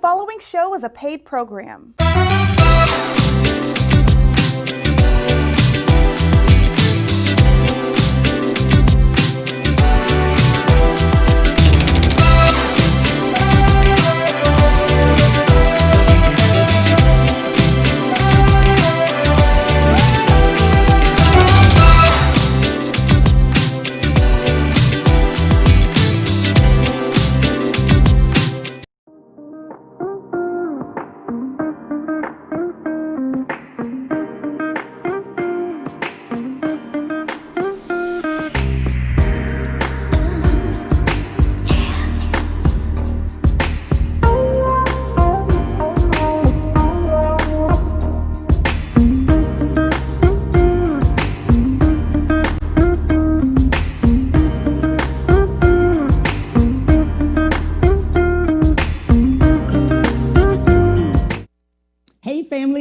following show is a paid program.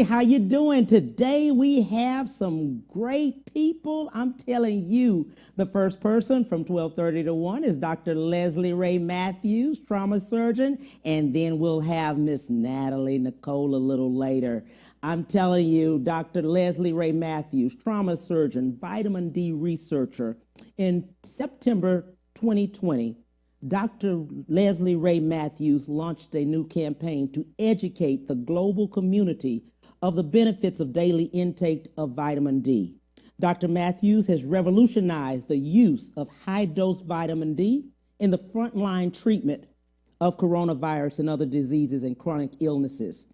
How you doing? Today we have some great people. I'm telling you, the first person from 12:30 to 1 is Dr. Leslie Ray Matthews, trauma surgeon, and then we'll have Miss Nathalie Nicole a little later. I'm telling you, Dr. Leslie Ray Matthews, trauma surgeon, vitamin D researcher. In September 2020, Dr. Leslie Ray Matthews launched a new campaign to educate the global community of the benefits of daily intake of vitamin D. Dr. Matthews has revolutionized the use of high-dose vitamin D in the frontline treatment of coronavirus and other diseases and chronic illnesses.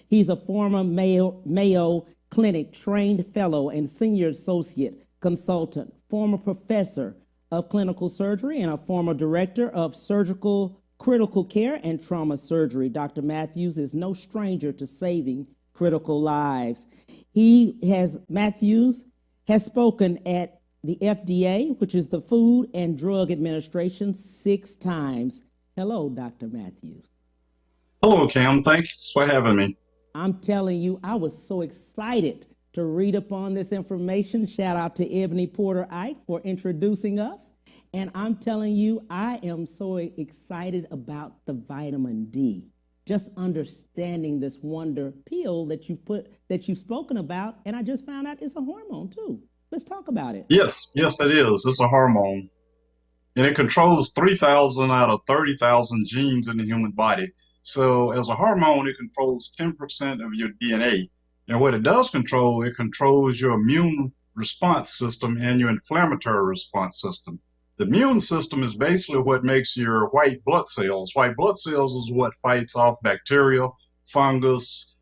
He's a former Mayo Clinic trained fellow and senior associate consultant, former professor of clinical surgery, and a former director of surgical critical care and trauma surgery. Dr. Matthews is no stranger to saving critical lives. Matthews has spoken at the FDA, which is the Food and Drug Administration, 6 times. Hello, Dr. Matthews. Hello, Cam. Thanks for having me. I'm telling you, I was so excited to read upon this information. Shout out to Ebony Porter Ike for introducing us. And I'm telling you, I am so excited about the vitamin D. Just understanding this wonder pill that you've spoken about, and I just found out it's a hormone too. Let's talk about it. Yes, it is. It's a hormone, and it controls 3,000 out of 30,000 genes in the human body. So as a hormone, it controls 10% of your DNA. And what it does control, it controls your immune response system and your inflammatory response system. The immune system is basically what makes your white blood cells. White blood cells is what fights off bacteria, fungus,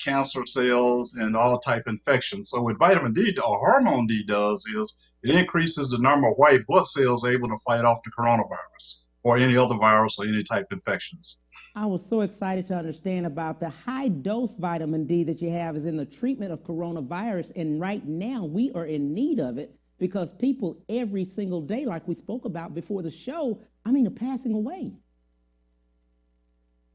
cancer cells, and all type infections. So what vitamin D, or hormone D, does is it increases the number of white blood cells able to fight off the coronavirus or any other virus or any type of infections. I was so excited to understand about the high dose vitamin D that you have is in the treatment of coronavirus. And right now we are in need of it, because people every single day, like we spoke about before the show, are passing away.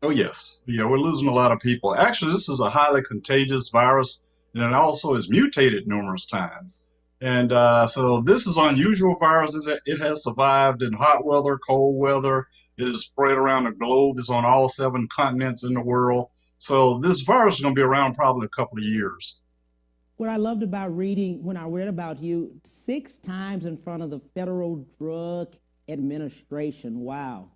Oh, yes. Yeah, we're losing a lot of people. Actually, this is a highly contagious virus, and it also is mutated numerous times. And so this is an unusual virus. It has survived in hot weather, cold weather. It is spread around the globe. It's on all 7 continents in the world. So this virus is going to be around probably a couple of years. What I loved about reading, when I read about you, 6 times in front of the Federal Drug Administration. Wow.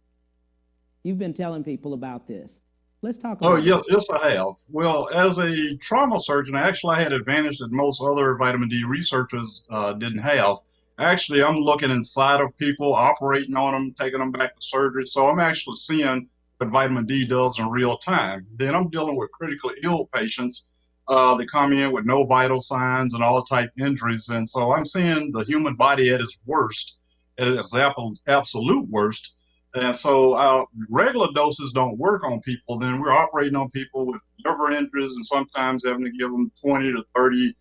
You've been telling people about this. Let's talk about it. Yes, I have. Well, as a trauma surgeon, actually I had advantage that most other vitamin D researchers didn't have. Actually, I'm looking inside of people, operating on them, taking them back to surgery. So I'm actually seeing what vitamin D does in real time. Then I'm dealing with critically ill patients. They come in with no vital signs and all type injuries. And so I'm seeing the human body at its worst, at its absolute worst. And so regular doses don't work on people. Then we're operating on people with liver injuries and sometimes having to give them 20 to 30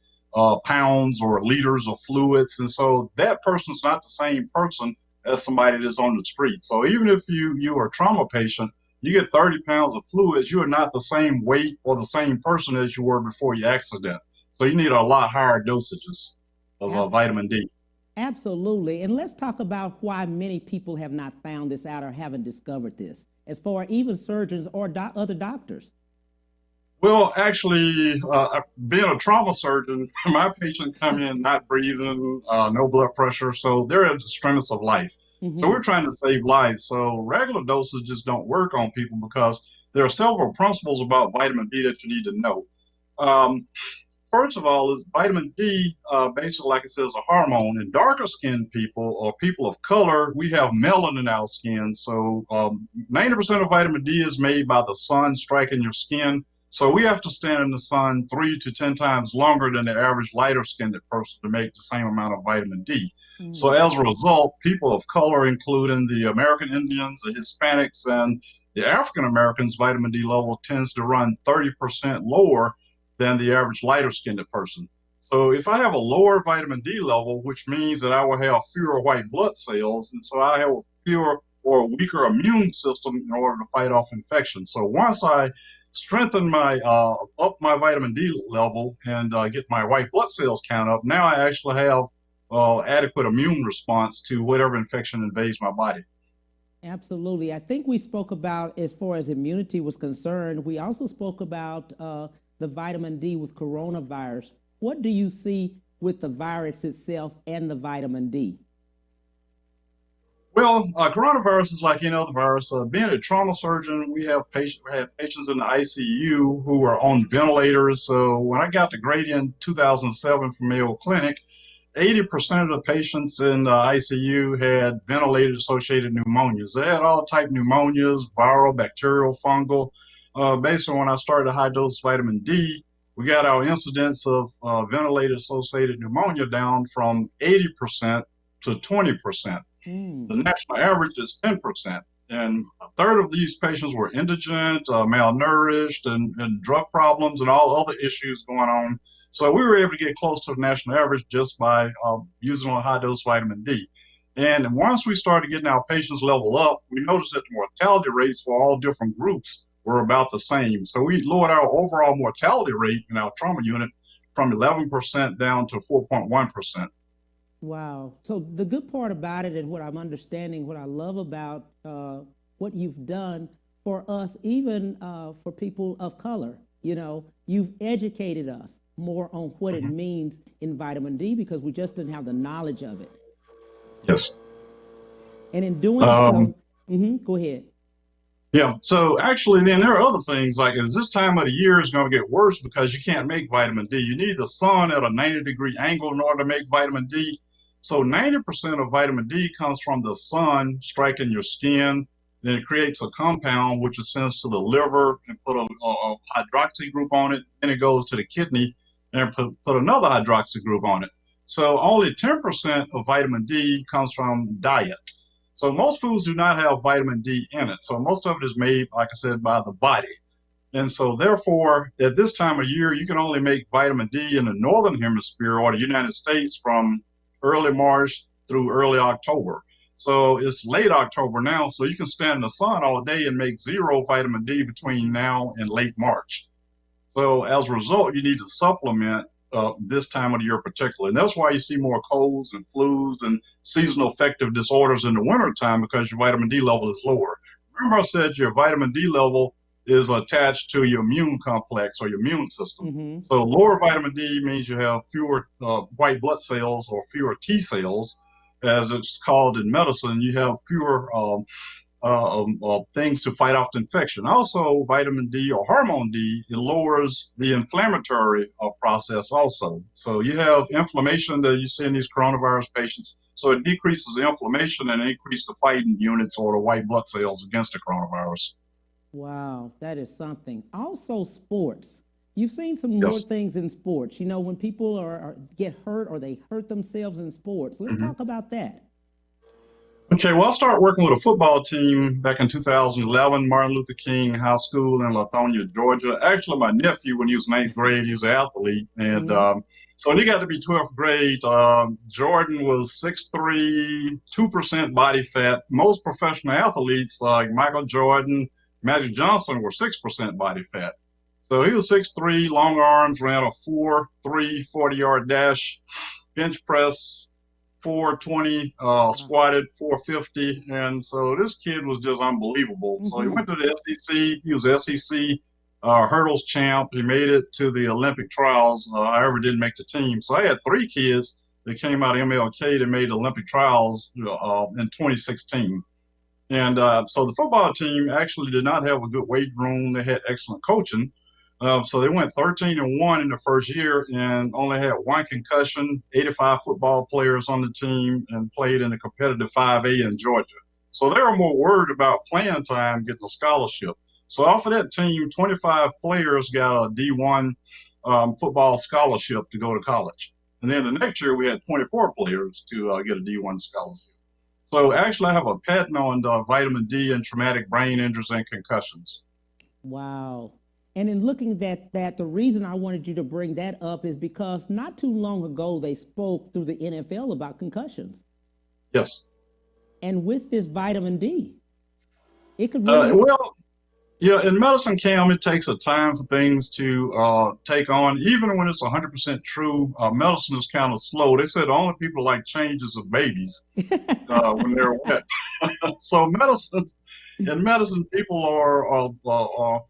pounds or liters of fluids. And so that person's not the same person as somebody that's on the street. So even if you are a trauma patient, you get 30 pounds of fluids, you are not the same weight or the same person as you were before your accident. So you need a lot higher dosages of vitamin D. Absolutely. And let's talk about why many people have not found this out or haven't discovered this, as far as even surgeons or other doctors. Well, actually, being a trauma surgeon, my patients come in not breathing, no blood pressure, so they're at the strenuous of life. So we're trying to save lives. So regular doses just don't work on people because there are several principles about vitamin D that you need to know. Um, First of all, is vitamin D, basically, like it says, a hormone. In darker skinned people or people of color, we have melanin in our skin. So 90% of vitamin D is made by the sun striking your skin. So we have to stand in the sun 3 to 10 times longer than the average lighter skinned person to make the same amount of vitamin D. So as a result, people of color, including the American Indians, the Hispanics, and the African Americans, vitamin D level tends to run 30% lower than the average lighter skinned person. So if I have a lower vitamin D level, which means that I will have fewer white blood cells, and so I have a fewer or a weaker immune system in order to fight off infection. So once I strengthen my up my vitamin D level and get my white blood cells count up, now I actually have adequate immune response to whatever infection invades my body. Absolutely. I think we spoke about, as far as immunity was concerned, we also spoke about the vitamin D with coronavirus. What do you see with the virus itself and the vitamin D? Well, coronavirus is like any other virus. Being a trauma surgeon, we had patients in the ICU who were on ventilators. So when I got the grade in 2007 from Mayo Clinic, 80% of the patients in the ICU had ventilator-associated pneumonias. They had all type pneumonias, viral, bacterial, fungal. Based on when I started high-dose vitamin D, we got our incidence of ventilator-associated pneumonia down from 80% to 20%. The national average is 10%. And a third of these patients were indigent, malnourished, and drug problems and all other issues going on. So we were able to get close to the national average just by using a high-dose vitamin D. And once we started getting our patients level up, we noticed that the mortality rates for all different groups were about the same. So we lowered our overall mortality rate in our trauma unit from 11% down to 4.1%. Wow. So the good part about it, and what I'm understanding, what I love about what you've done for us, even for people of color, you've educated us more on what it means in vitamin D, because we just didn't have the knowledge of it. Yes. And in doing so, go ahead. Yeah. So actually, then there are other things like as this time of the year is going to get worse because you can't make vitamin D. You need the sun at a 90-degree angle in order to make vitamin D. So 90% of vitamin D comes from the sun striking your skin. Then it creates a compound which is sent to the liver and put a hydroxy group on it. Then it goes to the kidney and put another hydroxy group on it. So only 10% of vitamin D comes from diet. So most foods do not have vitamin D in it. So most of it is made, like I said, by the body. And so therefore, at this time of year, you can only make vitamin D in the Northern Hemisphere or the United States from early March through early October. So it's late October now, so you can stand in the sun all day and make zero vitamin D between now and late March. So as a result, you need to supplement this time of the year particularly. And that's why you see more colds and flus and seasonal affective disorders in the wintertime, because your vitamin D level is lower. Remember I said your vitamin D level is attached to your immune complex or your immune system. So lower vitamin D means you have fewer white blood cells or fewer T cells, as it's called in medicine. You have fewer things to fight off the infection. Also, vitamin D or hormone D, it lowers the inflammatory process also. So you have inflammation that you see in these coronavirus patients. So it decreases the inflammation and increases the fighting units or the white blood cells against the coronavirus. Wow, that is something. Also, sports. You've seen some more things in sports. When people get hurt or they hurt themselves in sports. Let's talk about that. Okay, well, I started working with a football team back in 2011, Martin Luther King High School in Lithonia, Georgia. Actually, my nephew, when he was in 8th grade, he was an athlete. And so when he got to be 12th grade, Jordan was 6'3", 2% body fat. Most professional athletes like Michael Jordan, Magic Johnson were 6% body fat. So he was 6'3", long arms, ran a 4.3 40-yard dash, bench press, 420, squatted 450. And so this kid was just unbelievable. So he went to the SEC. He was SEC hurdles champ. He made it to the Olympic trials. However, didn't make the team. So I had three kids that came out of MLK that made the Olympic trials in 2016. And so the football team actually did not have a good weight room. They had excellent coaching. So they went 13-1 in the first year and only had one concussion, 85 football players on the team, and played in the competitive 5A in Georgia. So they were more worried about playing time, getting a scholarship. So off of that team, 25 players got a D1 football scholarship to go to college. And then the next year, we had 24 players to get a D1 scholarship. So actually, I have a patent on vitamin D and traumatic brain injuries and concussions. Wow. And in looking at that, the reason I wanted you to bring that up is because not too long ago, they spoke through the NFL about concussions. Yes. And with this vitamin D, it could really... Yeah, in medicine, Cam, it takes a time for things to take on. Even when it's 100% true, medicine is kind of slow. They said the only people like changes are babies when they're wet. So in medicine, people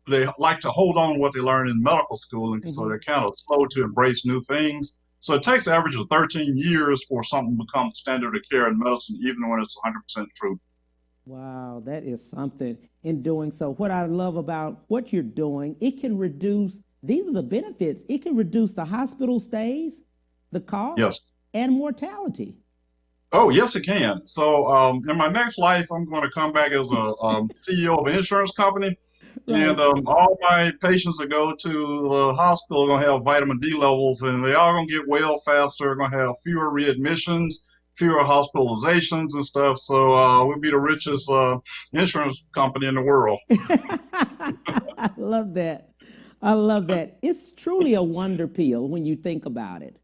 they like to hold on to what they learn in medical school, and so they're kind of slow to embrace new things. So it takes an average of 13 years for something to become standard of care in medicine, even when it's 100% true. Wow, that is something. In doing so, what I love about what you're doing, it can reduce, these are the benefits, it can reduce the hospital stays, the cost, yes, and mortality. Oh, yes, it can. So in my next life, I'm going to come back as a CEO of an insurance company. Right. And all my patients that go to the hospital are going to have vitamin D levels, and they all going to get well faster, going to have fewer readmissions, fewer hospitalizations and stuff. So we'll be the richest insurance company in the world. I love that. I love that. It's truly a wonder pill when you think about it.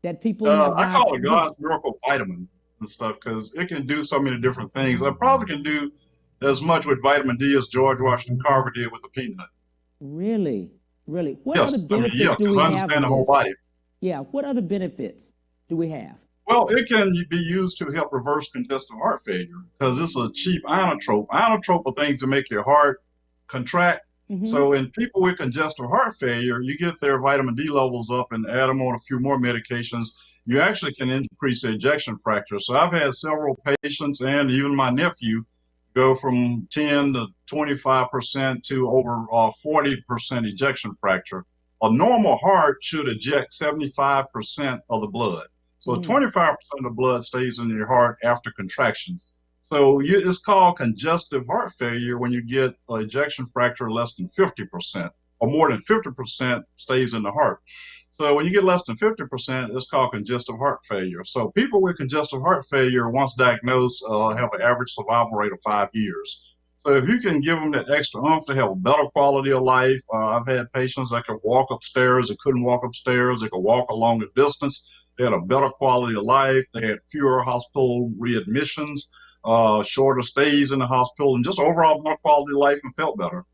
That people I call it God's miracle vitamin and stuff because it can do so many different things. I probably can do as much with vitamin D as George Washington Carver did with the peanut. Really? Really? What yes, other benefits do we have? Understand the whole body. Yeah. What other benefits do we have? Well, it can be used to help reverse congestive heart failure because it's a cheap inotrope. Inotrope are things to make your heart contract. So in people with congestive heart failure, you get their vitamin D levels up and add them on a few more medications. You actually can increase the ejection fraction. So I've had several patients and even my nephew go from 10 to 25% to over 40% ejection fraction. A normal heart should eject 75% of the blood. So 25% of the blood stays in your heart after contractions. So it's called congestive heart failure when you get an ejection fraction less than 50%, or more than 50% stays in the heart. So when you get less than 50%, it's called congestive heart failure. So people with congestive heart failure, once diagnosed, have an average survival rate of 5 years. So if you can give them that extra oomph to have a better quality of life, I've had patients that could walk upstairs, that couldn't walk upstairs, they could walk a longer distance. They had a better quality of life. They had fewer hospital readmissions, shorter stays in the hospital, and just overall better quality of life and felt better.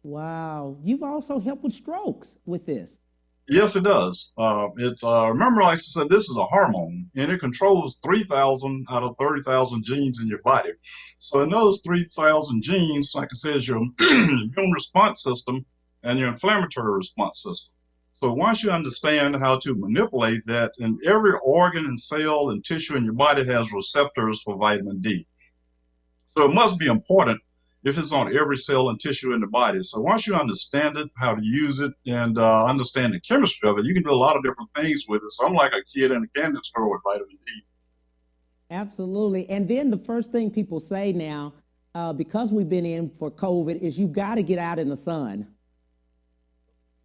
Wow. You've also helped with strokes with this. Yes, it does. Remember, like I said, this is a hormone, and it controls 3,000 out of 30,000 genes in your body. So in those 3,000 genes, like I said, is your immune response system and your inflammatory response system. So once you understand how to manipulate that, and every organ and cell and tissue in your body has receptors for vitamin D. So it must be important if it's on every cell and tissue in the body. So once you understand it, how to use it, and understand the chemistry of it, you can do a lot of different things with it. So I'm like a kid in a candy store with vitamin D. Absolutely. And then the first thing people say now, because we've been in for COVID, is you got to get out in the sun.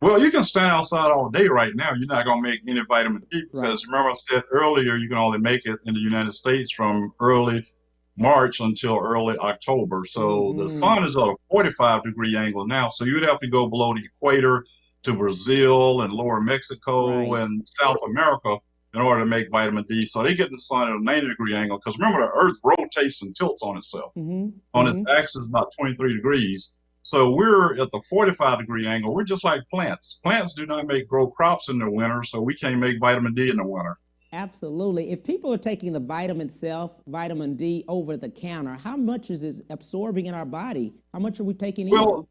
Well, you can stand outside all day right now. You're not going to make any vitamin D because remember I said earlier, you can only make it in the United States from early March until early October. So the sun is at a 45-degree angle now. So you would have to go below the equator to Brazil and lower Mexico and South America in order to make vitamin D. So they get in the sun at a 90-degree angle because remember the earth rotates and tilts on itself. On its axis about 23 degrees. So we're at the 45-degree angle. We're just like plants. Plants do not grow crops in the winter, so we can't make vitamin D in the winter. Absolutely. If people are taking the vitamin self, vitamin D over the counter, how much is it absorbing in our body? How much are we taking in? Well,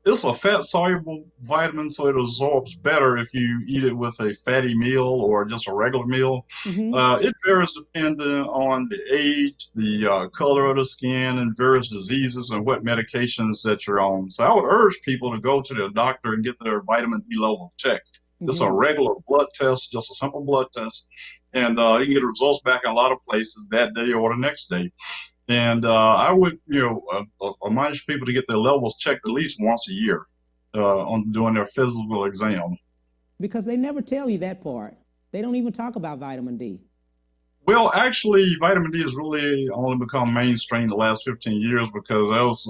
it's a fat soluble vitamin, so it absorbs better if you eat it with a fatty meal or just a regular meal. Hmm. It varies depending on the age, the color of the skin, and various diseases and what medications that you're on. So I would urge people to go to their doctor and get their vitamin D level checked. It's a Hmm. regular blood test, just a simple blood test, and you can get results back in a lot of places that day or the next day. And I would, admonish people to get their levels checked at least once a year on doing their physical exam. Because they never tell you that part. They don't even talk about vitamin D. Well, actually, vitamin D has really only become mainstream the last 15 years because I was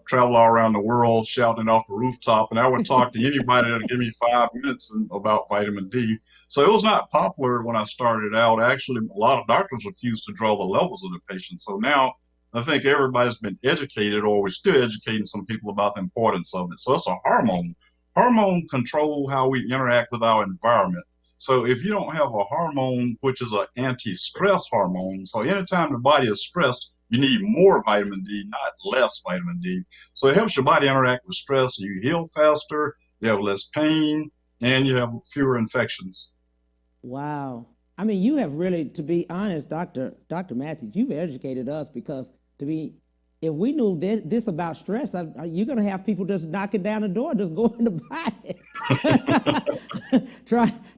travel all around the world shouting off the rooftop, and I would talk to anybody that would give me 5 minutes about vitamin D. So it was not popular when I started out. Actually, a lot of doctors refused to draw the levels of the patient. So now I think everybody's been educated, or we're still educating some people about the importance of it. So it's a hormone. Hormone control how we interact with our environment. So if you don't have a hormone, which is an anti-stress hormone, so anytime the body is stressed, you need more vitamin D, not less vitamin D. So it helps your body interact with stress. You heal faster, you have less pain, and you have fewer infections. Wow. I mean, you have really, to be honest, Dr. Matthews, you've educated us because to be, if we knew this about stress, you're going to have people just knocking down the door, just going to buy it,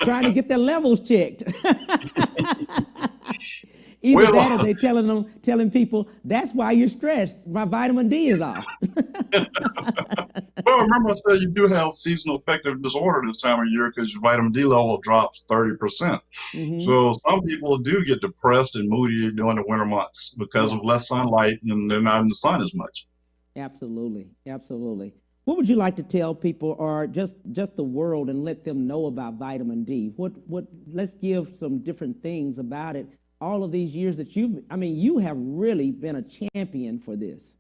trying to get their levels checked. Either that or Well, they telling people that's why you're stressed. My vitamin D is off. well, remember I said you do have seasonal affective disorder this time of year because your vitamin D level drops 30%. Hmm. So some people do get depressed and moody during the winter months because Yeah, of less sunlight and they're not in the sun as much. absolutely, absolutely. What would you like to tell people, or just the world, and let them know about vitamin D? What? Let's give some different things about it. All of these years that I mean, you have really been a champion for this.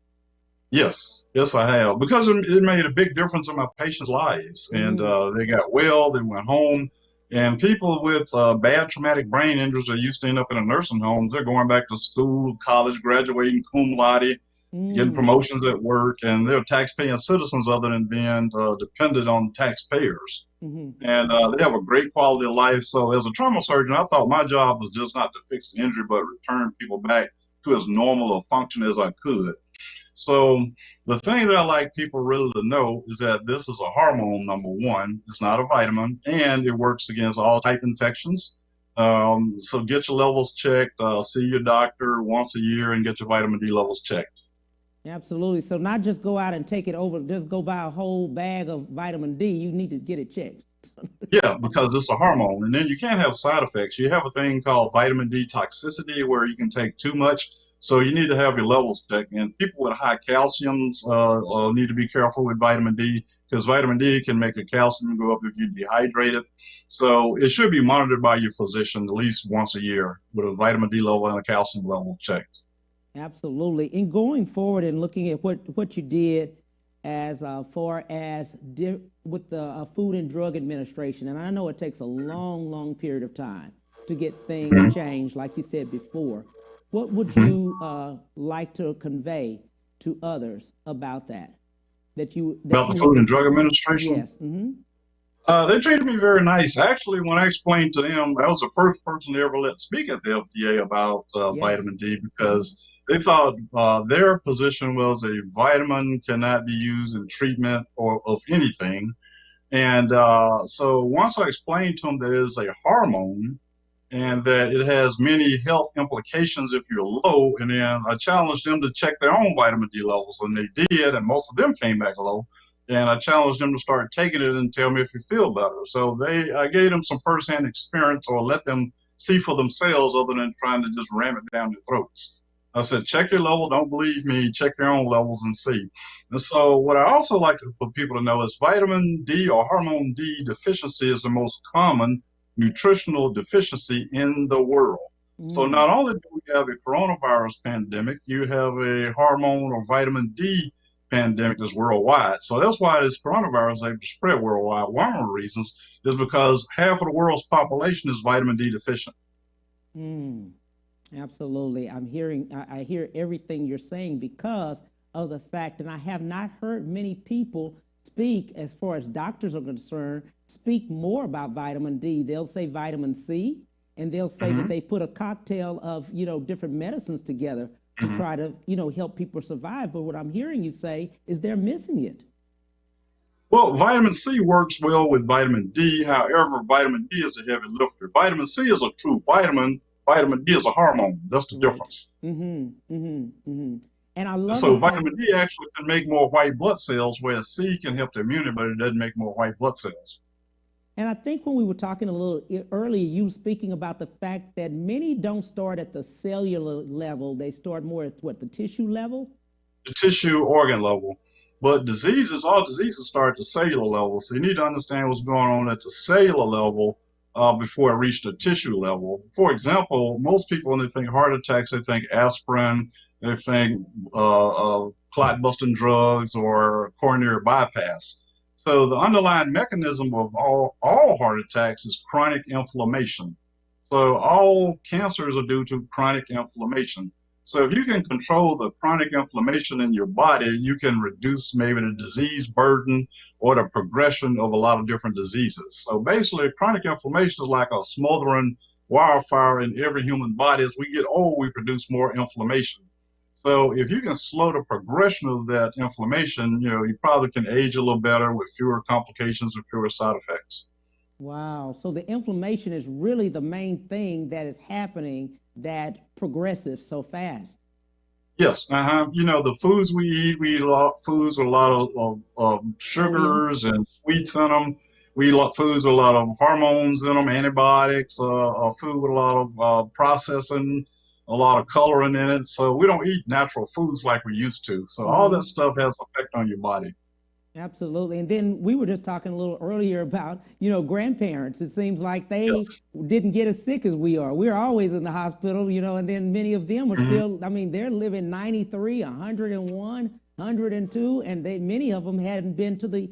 Yes, yes, I have because it made a big difference in my patients' lives, and Hmm. they got well, they went home, and people with bad traumatic brain injuries are used to end up in a nursing homes. They're going back to school, college, graduating cum laude, getting Mm. promotions at work, and they're tax-paying citizens other than being dependent on taxpayers. Hmm. And they have a great quality of life. So, as a trauma surgeon, I thought my job was just not to fix the injury, but return people back to as normal a function as I could. So the thing that I like people really to know is that this is a hormone, number one. It's not a vitamin, and it works against all type infections. So get your levels checked. See your doctor once a year and get your vitamin D levels checked. Absolutely. So not just go out and take it over, just go buy a whole bag of vitamin D. You need to get it checked. Yeah, because it's a hormone, and then you can't have side effects. You have a thing called vitamin D toxicity where you can take too much. So you need to have your levels checked. And people with high calciums need to be careful with vitamin D because vitamin D can make your calcium go up if you're dehydrated. So it should be monitored by your physician at least once a year with a vitamin D level and a calcium level checked. Absolutely. In going forward and looking at what you did as far as with the Food and Drug Administration, and I know it takes a long, long period of time to get things changed, like you said before. What would you like to convey to others about that? That About the you have Food and been. Drug Administration, Yes. Mm-hmm. they treated me very nice. Actually, when I explained to them, I was the first person to ever let speak at the FDA about Yes. vitamin D Mm-hmm. because they thought their position was a vitamin cannot be used in treatment or of anything. And so once I explained to them that it is a hormone and that it has many health implications if you're low, and then I challenged them to check their own vitamin D levels, and they did, and most of them came back low. And I challenged them to start taking it and tell me if you feel better. So I gave them some firsthand experience or let them see for themselves other than trying to just ram it down their throats. I said, check your level. Don't believe me. Check your own levels and see. And so, what I also like for people to know is vitamin D or hormone D deficiency is the most common nutritional deficiency in the world. So, Mm. not only do we have a coronavirus pandemic, you have a hormone or vitamin D pandemic that's worldwide. So, that's why this coronavirus is able to spread worldwide. One of the reasons is because half of the world's population is vitamin D deficient. Mm, absolutely. I hear everything you're saying because of the fact, and I have not heard many people speak, as far as doctors are concerned, speak more about vitamin D. They'll say vitamin C, and they'll say that Hmm. they put a cocktail of, different medicines together to Hmm. try to, help people survive. But what I'm hearing you say is they're missing it. Well, vitamin C works well with vitamin D. However, vitamin D is a heavy lifter. Vitamin C is a true vitamin. Vitamin D is a hormone. That's the Right. difference. And I love the So fact. vitamin D actually can make more white blood cells, whereas C can help the immunity, but it doesn't make more white blood cells. And I think when we were talking a little earlier, you were speaking about the fact that many don't start at the cellular level. They start more at what, the tissue level? The tissue organ level. But all diseases start at the cellular level. So you need to understand what's going on at the cellular level before it reaches the tissue level. For example, most people, when they think heart attacks, they think aspirin, they think clot busting drugs or coronary bypass. So the underlying mechanism of all heart attacks is chronic inflammation. So all cancers are due to chronic inflammation. So if you can control the chronic inflammation in your body, you can reduce maybe the disease burden or the progression of a lot of different diseases. So basically, chronic inflammation is like a smoldering wildfire in every human body. As we get old, we produce more inflammation. So if you can slow the progression of that inflammation, you probably can age a little better with fewer complications and fewer side effects. Wow. So the inflammation is really the main thing that is happening that progresses so fast. Yes, the foods we eat a lot foods with a lot of Sodium. sugars and sweets in them. We eat a lot foods with a lot of hormones in them, antibiotics, food with a lot of processing, a lot of coloring in it. So we don't eat natural foods like we used to. So all that Hmm. stuff has an effect on your body. Absolutely. And then we were just talking a little earlier about, grandparents. It seems like they Yes. didn't get as sick as we are. We're always in the hospital, and then many of them are Hmm. still, I mean, they're living 93, 101, 102, and many of them hadn't been to the,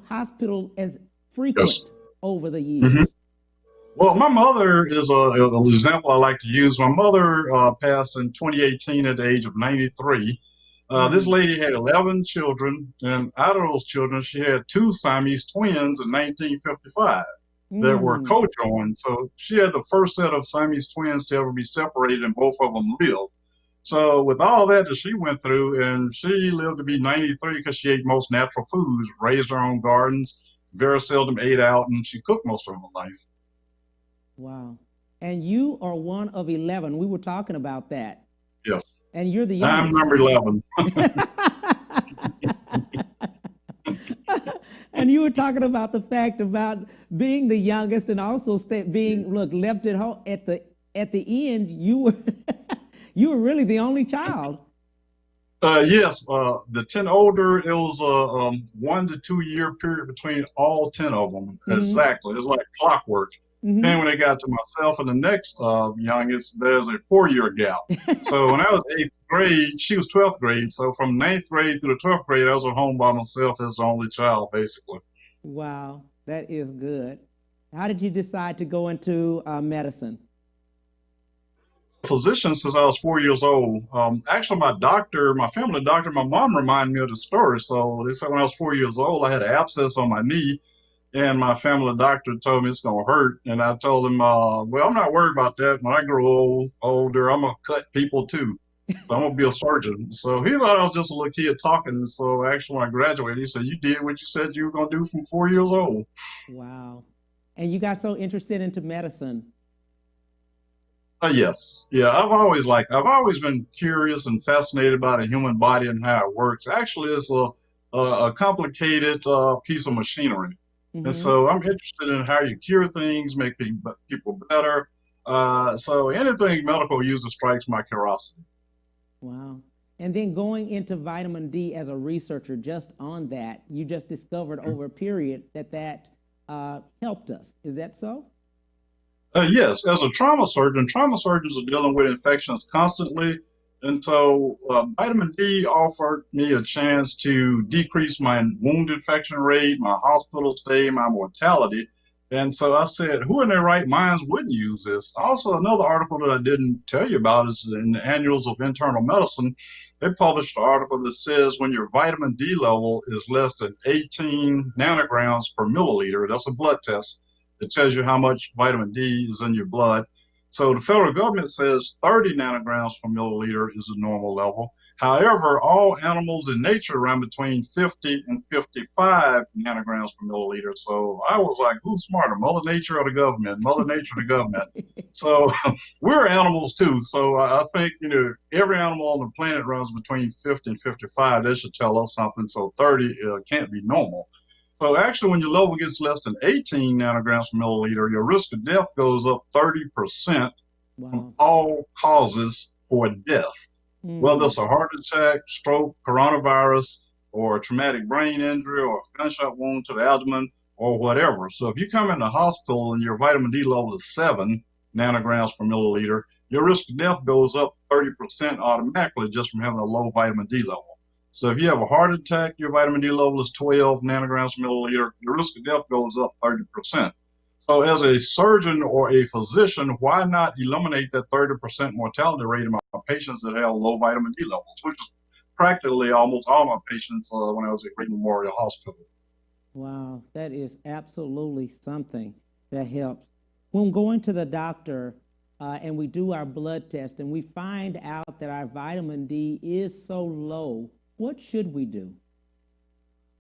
hospital as Yes. frequent over the Hmm. years. Well, my mother is an example I like to use. My mother passed in 2018 at the age of 93. This Mm, lady had 11 children, and out of those children, she had two Siamese twins in 1955 that were mm. co-joined. So she had the first set of Siamese twins to ever be separated, and both of them lived. So with all that she went through, and she lived to be 93 because she ate most natural foods, raised her own gardens, very seldom ate out, and she cooked most of her life. Wow. And you are one of 11. We were talking about that. Yes, And you're the I'm youngest. number 11. And you were talking about the fact about being the youngest and also being, look, left at home at the end. You were you were really the only child. Yes, the 10 older, it was a 1 to 2 year period between all 10 of them. Hmm. Exactly. It's like clockwork. Then when Hmm. they got to myself and the next youngest, there's a 4 year gap. So when I was eighth grade, she was 12th grade. So from ninth grade through the 12th grade, I was at home by myself as the only child, basically. Wow, that is good. How did you decide to go into medicine? Physician since I was 4 years old. Actually, my doctor, my family doctor, my mom reminded me of the story. So they said when I was 4 years old, I had an abscess on my knee, and my family doctor told me it's gonna hurt. And I told him, well, I'm not worried about that. When I grow older, I'm gonna cut people too. So I'm gonna be a surgeon. So he thought I was just a little kid talking. So actually, when I graduated, he said, "You did what you said you were gonna do from 4 years old." Wow. And you got so interested into medicine. Yes, yeah. I've always been curious and fascinated by the human body and how it works. Actually, it's a complicated piece of machinery, and Hmm. so I'm interested in how you cure things, make people better. So anything medical user strikes my curiosity. Wow. And then going into vitamin D as a researcher, just on that, you just discovered over a period that helped us. Is that so? Yes, as a trauma surgeons are dealing with infections constantly. And so vitamin D offered me a chance to decrease my wound infection rate, my hospital stay, my mortality. And so I said, who in their right minds wouldn't use this? Also, another article that I didn't tell you about is in the Annuals of Internal Medicine. They published an article that says when your vitamin D level is less than 18 nanograms per milliliter, that's a blood test. It tells you how much vitamin D is in your blood. So the federal government says 30 nanograms per milliliter is a normal level. However, all animals in nature run between 50 and 55 nanograms per milliliter. So I was like, who's smarter, Mother Nature or the government? Mother Nature or the government? So we're animals too. So I think, every animal on the planet runs between 50 and 55. That should tell us something. So 30 can't be normal. So actually, when your level gets less than 18 nanograms per milliliter, your risk of death goes up 30% from all causes for death. Whether it's a heart attack, stroke, coronavirus, or a traumatic brain injury, or a gunshot wound to the abdomen, or whatever. So if you come in the hospital and your vitamin D level is 7 nanograms per milliliter, your risk of death goes up 30% automatically just from having a low vitamin D level. So if you have a heart attack, your vitamin D level is 12 nanograms per milliliter, your risk of death goes up 30%. So as a surgeon or a physician, why not eliminate that 30% mortality rate in my patients that have low vitamin D levels, which is practically almost all my patients when I was at Great Memorial Hospital. Wow, that is absolutely something that helps. When going to the doctor and we do our blood test and we find out that our vitamin D is so low, what should we do?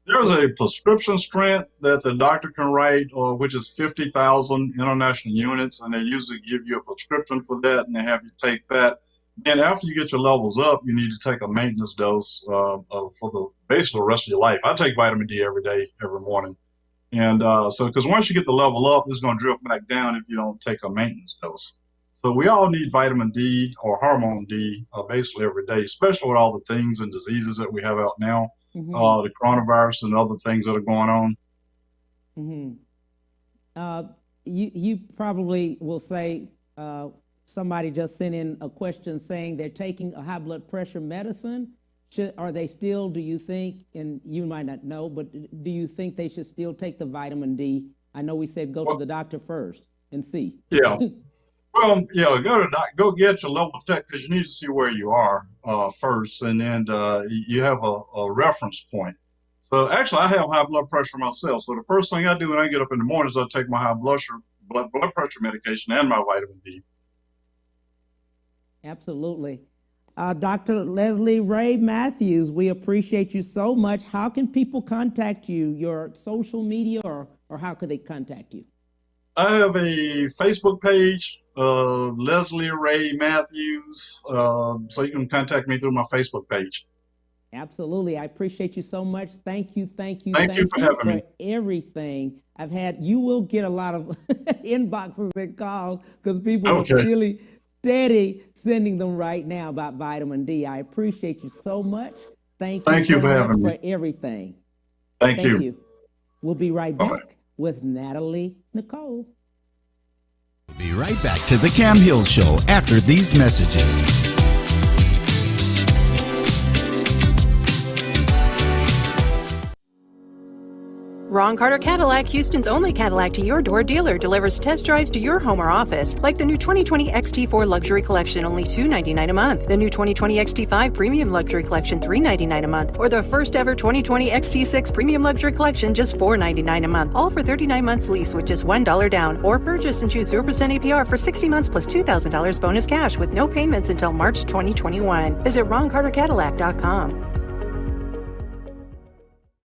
There's a prescription strength that the doctor can write, which is 50,000 international units, and they usually give you a prescription for that, and they have you take that. Then after you get your levels up, you need to take a maintenance dose for basically the rest of your life. I take vitamin D every day, every morning. And so because once you get the level up, it's going to drift back down if you don't take a maintenance dose. So we all need vitamin D or hormone D basically every day, especially with all the things and diseases that we have out now. The coronavirus and other things that are going on. You probably will say somebody just sent in a question saying they're taking a high blood pressure medicine. Are they still, do you think, and you might not know, but do you think they should still take the vitamin D? I know we said go to the doctor first and see. Yeah. Well, go get your level checked because you need to see where you are first, and then you have a reference point. So actually, I have high blood pressure myself. So the first thing I do when I get up in the morning is I take my high blood pressure medication and my vitamin D. Absolutely. Dr. Leslie Ray Matthews, we appreciate you so much. How can people contact you? Your social media, or how could they contact you? I have a Facebook page, Leslie Ray Matthews, so you can contact me through my Facebook page. Absolutely. I appreciate you so much. Thank you for everything. You will get a lot of inboxes and calls because people are really steady sending them right now about vitamin D. I appreciate you so much. Thank you for having me. For everything. Thank you. We'll be right back with Natalie Nicole. Be right back to the Cam Hill Show after these messages. Ron Carter Cadillac, Houston's only Cadillac to your door dealer, delivers test drives to your home or office, like the new 2020 XT4 Luxury Collection, only $299 a month. The new 2020 XT5 Premium Luxury Collection, $399 a month. Or the first ever 2020 XT6 Premium Luxury Collection, just $499 a month. All for 39 months lease with just $1 down. Or purchase and choose 0% APR for 60 months plus $2,000 bonus cash with no payments until March 2021. Visit RonCarterCadillac.com.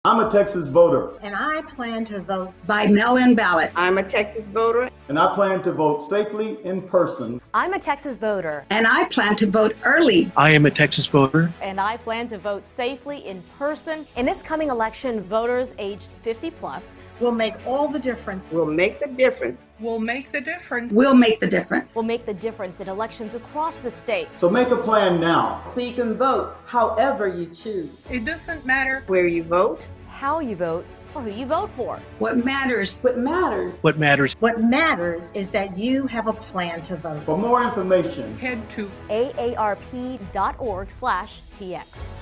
I'm a Texas voter. And I plan to vote by mail-in ballot. I'm a Texas voter. And I plan to vote safely in person. I'm a Texas voter. And I plan to vote early. I am a Texas voter. And I plan to vote safely in person. In this coming election, voters aged 50 plus will make all the difference. Will make the difference. Will make the difference. Will make the difference. Will make the difference in elections across the state. So make a plan now. So you can vote however you choose. It doesn't matter where you vote, how you vote, or who you vote for. What matters is that you have a plan to vote. For more information, head to aarp.org/tx.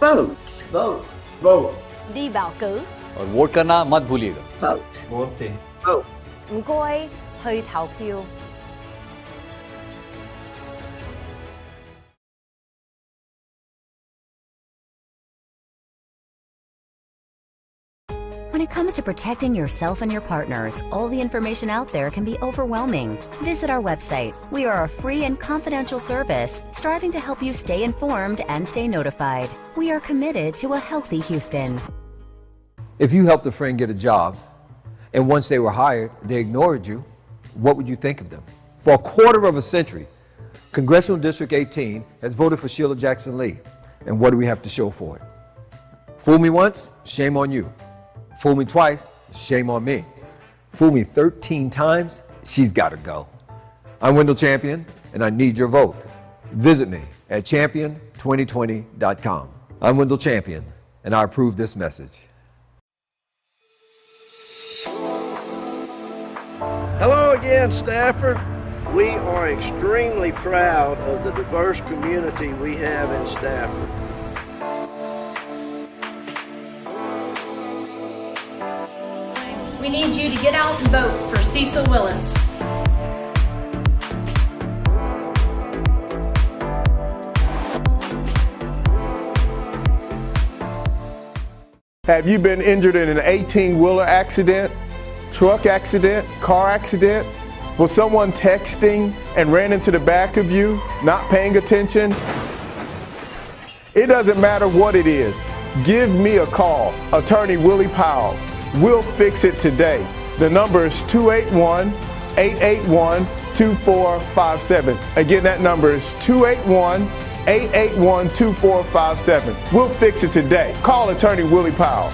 Vote. Vote. Vote. Di bảo cử. और vote करना मत भूलिएगा. Vote. Vote. Vote. 唔該去投票。When it comes to protecting yourself and your partners, all the information out there can be overwhelming. Visit our website. We are a free and confidential service striving to help you stay informed and stay notified. We are committed to a healthy Houston. If you helped a friend get a job, and once they were hired, they ignored you, what would you think of them? For a quarter of a century, Congressional District 18 has voted for Sheila Jackson Lee. And what do we have to show for it? Fool me once, shame on you. Fool me twice, shame on me. Fool me 13 times, she's got to go. I'm Wendell Champion, and I need your vote. Visit me at champion2020.com. I'm Wendell Champion, and I approve this message. Hello again, Stafford. We are extremely proud of the diverse community we have in Stafford. We need you to get out and vote for Cecil Willis. Have you been injured in an 18-wheeler accident, truck accident, car accident? Was someone texting and ran into the back of you, not paying attention? It doesn't matter what it is. Give me a call, Attorney Willie Powles. We'll fix it today. The number is 281-881-2457. Again, that number is 281-881-2457. We'll fix it today. Call Attorney Willie Powles.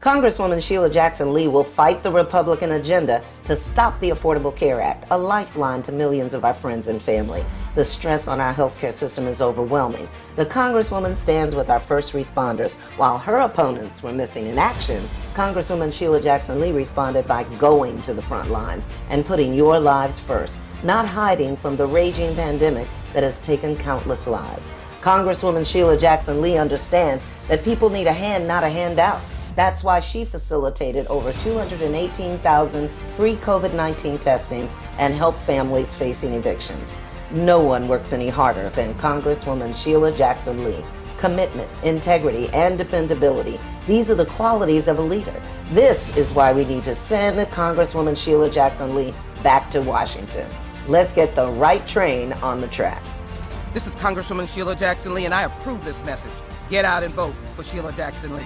Congresswoman Sheila Jackson Lee will fight the Republican agenda to stop the Affordable Care Act, a lifeline to millions of our friends and family. The stress on our healthcare system is overwhelming. The Congresswoman stands with our first responders. While her opponents were missing in action, Congresswoman Sheila Jackson Lee responded by going to the front lines and putting your lives first, not hiding from the raging pandemic that has taken countless lives. Congresswoman Sheila Jackson Lee understands that people need a hand, not a handout. That's why she facilitated over 218,000 free COVID-19 testings and helped families facing evictions. No one works any harder than Congresswoman Sheila Jackson Lee. Commitment, integrity, and dependability. These are the qualities of a leader. This is why we need to send Congresswoman Sheila Jackson Lee back to Washington. Let's get the right train on the track. This is Congresswoman Sheila Jackson Lee, and I approve this message. Get out and vote for Sheila Jackson Lee.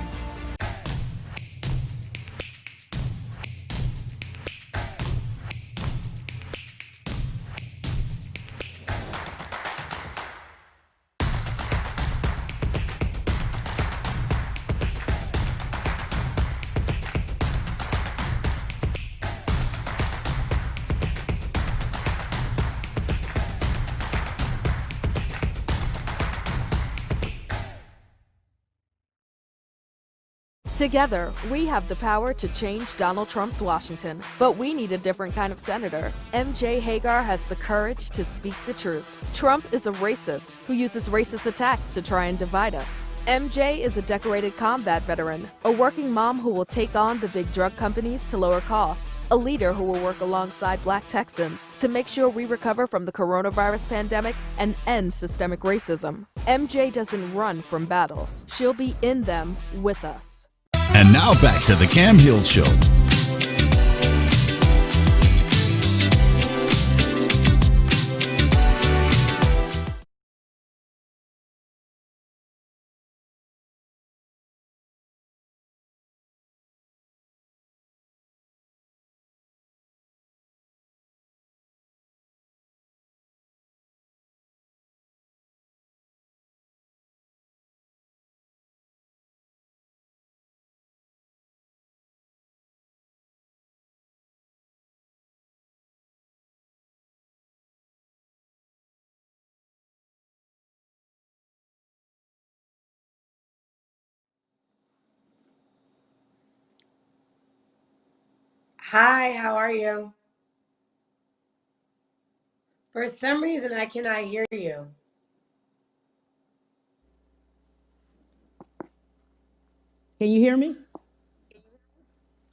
Together, we have the power to change Donald Trump's Washington, but we need a different kind of senator. MJ Hagar has the courage to speak the truth. Trump is a racist who uses racist attacks to try and divide us. MJ is a decorated combat veteran, a working mom who will take on the big drug companies to lower costs, a leader who will work alongside Black Texans to make sure we recover from the coronavirus pandemic and end systemic racism. MJ doesn't run from battles. She'll be in them with us. And now back to the Cam Hill Show. Hi, how are you? For some reason, I cannot hear you. Can you hear me?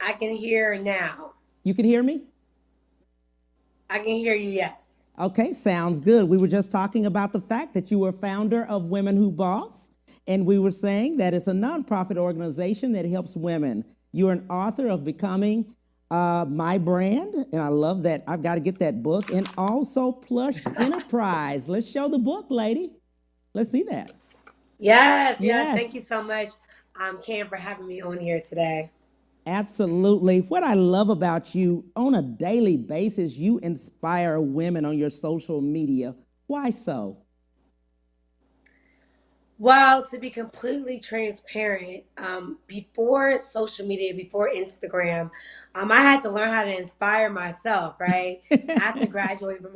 I can hear now. You can hear me? I can hear you, yes. Okay, sounds good. We were just talking about the fact that you were founder of Women Who Boss, and we were saying that it's a nonprofit organization that helps women. You're an author of Becoming My Brand, and I love that. I've got to get that book. And also Plush Enterprise. Let's show the book, lady. Let's see that. Yes. Thank you so much, Cam, for having me on here today. Absolutely. What I love about you, on a daily basis, you inspire women on your social media. Why so? Well, to be completely transparent, before social media, before Instagram, I had to learn how to inspire myself, right? After graduating from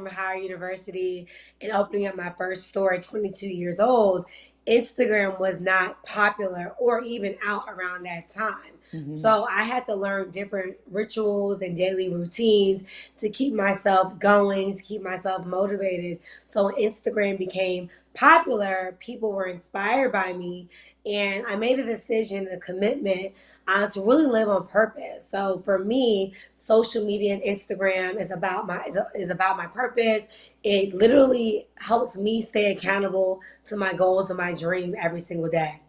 Howard University and opening up my first store at 22 years old, Instagram was not popular or even out around that time. So I had to learn different rituals and daily routines to keep myself going, to keep myself motivated. So when Instagram became popular, people were inspired by me, and I made a decision, a commitment to really live on purpose. So for me, social media and Instagram is about my purpose. It literally helps me stay accountable to my goals and my dream every single day.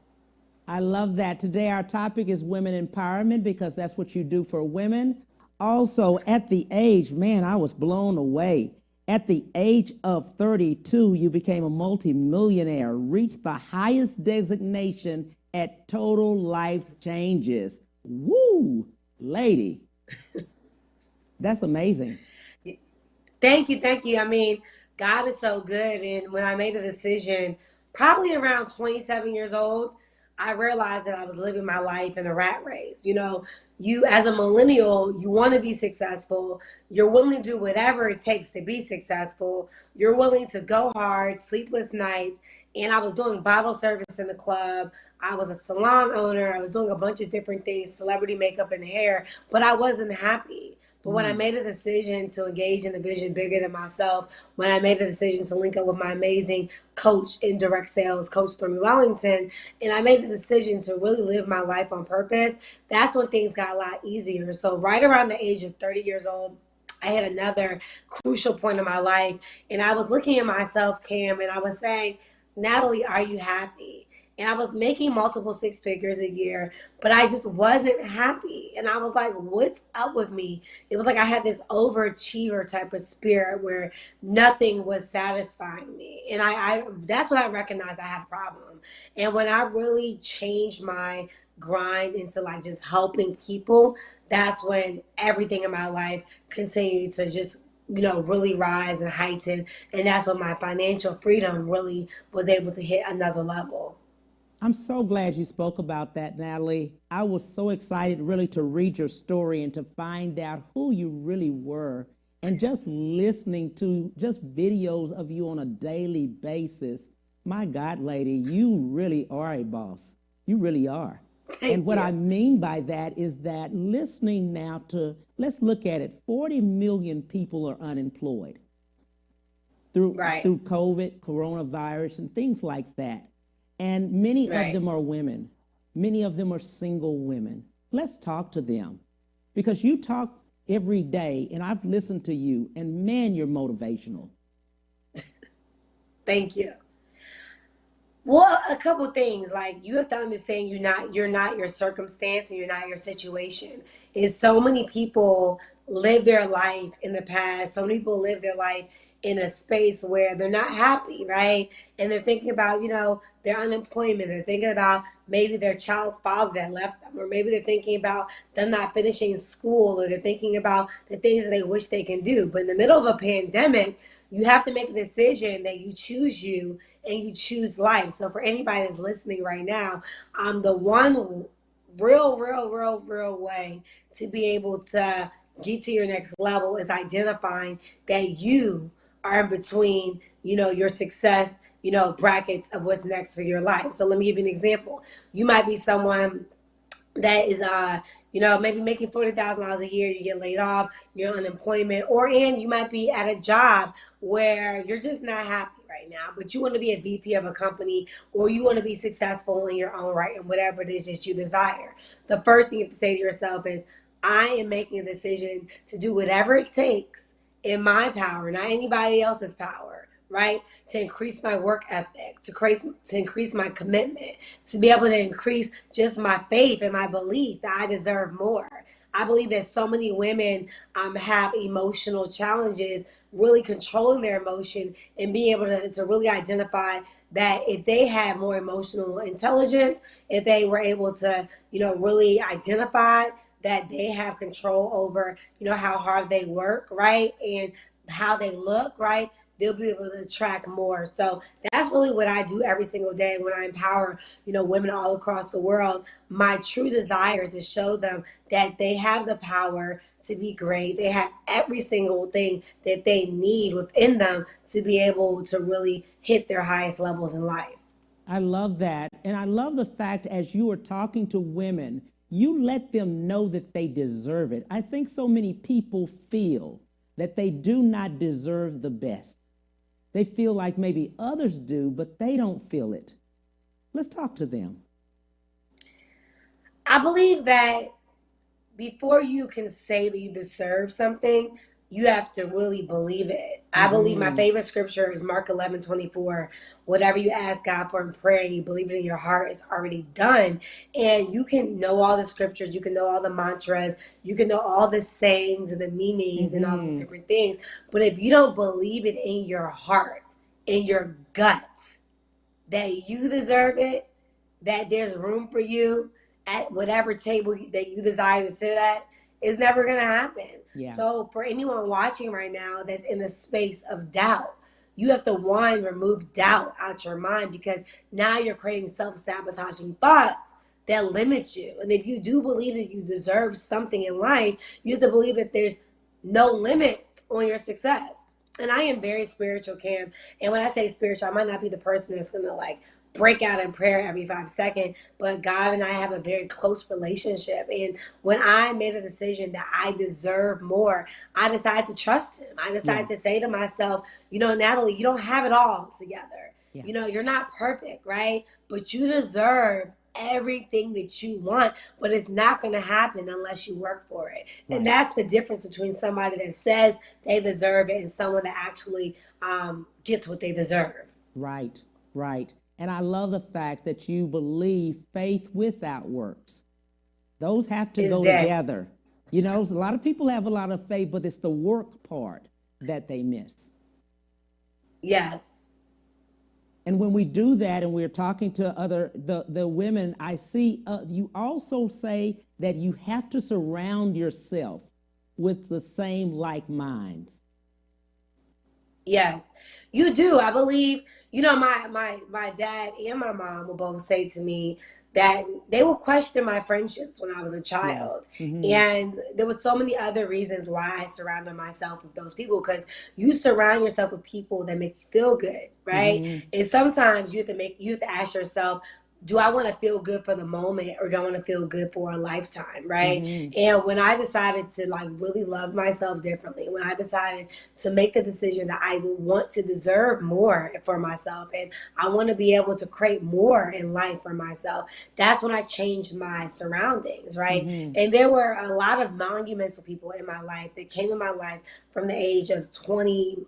I love that. Today our topic is women empowerment, because that's what you do for women. Also, at the age, man, I was blown away. At the age of 32, you became a multimillionaire, reached the highest designation at Total Life Changes. Woo, lady. That's amazing. Thank you. I mean, God is so good. And when I made a decision, probably around 27 years old, I realized that I was living my life in a rat race. You know, you as a millennial, you want to be successful. You're willing to do whatever it takes to be successful. You're willing to go hard, sleepless nights. And I was doing bottle service in the club. I was a salon owner. I was doing a bunch of different things, celebrity makeup and hair, but I wasn't happy. But when I made a decision to engage in a vision bigger than myself, when I made a decision to link up with my amazing coach in direct sales, Coach Stormy Wellington, and I made the decision to really live my life on purpose, that's when things got a lot easier. So right around the age of 30 years old, I had another crucial point in my life, and I was looking at myself, Cam, and I was saying, Natalie, are you happy? And I was making multiple six figures a year, but I just wasn't happy. And I was like, what's up with me? It was like I had this overachiever type of spirit where nothing was satisfying me. And I that's when I recognized I had a problem. And when I really changed my grind into like just helping people, that's when everything in my life continued to just really rise and heighten. And that's when my financial freedom really was able to hit another level. I'm so glad you spoke about that, Natalie. I was so excited really to read your story and to find out who you really were. And just listening to just videos of you on a daily basis, my God, lady, you really are a boss. You really are. And what I mean by that is that listening now to, let's look at it, 40 million people are unemployed through COVID, coronavirus, and things like that. And many of them are women. Many of them are single women. Let's talk to them, because you talk every day and I've listened to you, and man, you're motivational. Thank you. Well, a couple things, like you have to understand you're not your circumstance and you're not your situation. And so many people live their life in the past. So many people live their life in a space where they're not happy, right? And they're thinking about, their unemployment. They're thinking about maybe their child's father that left them, or maybe they're thinking about them not finishing school, or they're thinking about the things that they wish they can do. But in the middle of a pandemic, you have to make a decision that you choose you and you choose life. So for anybody that's listening right now, the one real way to be able to get to your next level is identifying that you are in between, your success, brackets of what's next for your life. So let me give you an example. You might be someone that is, maybe making $40,000 a year, you get laid off, you're unemployment, and you might be at a job where you're just not happy right right now, but you want to be a VP of a company, or you want to be successful in your own right and whatever it is that you desire. The first thing you have to say to yourself is, I am making a decision to do whatever it takes in my power, not anybody else's power, right? To increase my work ethic, to increase my commitment, to be able to increase just my faith and my belief that I deserve more. I believe that so many women have emotional challenges, really controlling their emotion and being able to really identify that if they had more emotional intelligence, if they were able to, really identify that they have control over, how hard they work, right? And how they look, right? They'll be able to attract more. So that's really what I do every single day when I empower, women all across the world. My true desire is to show them that they have the power to be great. They have every single thing that they need within them to be able to really hit their highest levels in life. I love that. And I love the fact, as you are talking to women, you let them know that they deserve it. I think so many people feel that they do not deserve the best. They feel like maybe others do, but they don't feel it. Let's talk to them. I believe that before you can say that you deserve something, you have to really believe it. I believe my favorite scripture is Mark 11:24. Whatever you ask God for in prayer and you believe it in your heart, it's already done. And you can know all the scriptures, you can know all the mantras, you can know all the sayings and the meanings and all these different things. But if you don't believe it in your heart, in your gut, that you deserve it, that there's room for you at whatever table that you desire to sit at, it's never going to happen. Yeah. So for anyone watching right now that's in the space of doubt, you have to, one, remove doubt out your mind, because now you're creating self-sabotaging thoughts that limit you. And if you do believe that you deserve something in life, you have to believe that there's no limits on your success. And I am very spiritual, Cam. And when I say spiritual, I might not be the person that's going to break out in prayer every 5 seconds, but God and I have a very close relationship. And when I made a decision that I deserve more, I decided to trust him. I decided to say to myself, Natalie, you don't have it all together. Yeah. You're not perfect, right? But you deserve everything that you want, but it's not going to happen unless you work for it. Right. And that's the difference between somebody that says they deserve it and someone that actually gets what they deserve. Right, right. And I love the fact that you believe faith without works. Those have to go together. A lot of people have a lot of faith, but it's the work part that they miss. Yes. And when we do that and we're talking to the women, I see you also say that you have to surround yourself with the same like minds. Yes, you do. I believe, my dad and my mom will both say to me that they will question my friendships when I was a child. Yeah. Mm-hmm. And there were so many other reasons why I surrounded myself with those people, because you surround yourself with people that make you feel good, right? Mm-hmm. And sometimes you have to ask yourself, do I want to feel good for the moment, or do I want to feel good for a lifetime, right? Mm-hmm. And when I decided to really love myself differently, when I decided to make the decision that I want to deserve more for myself and I want to be able to create more in life for myself, that's when I changed my surroundings, right? Mm-hmm. And there were a lot of monumental people in my life that came in my life from the age of 21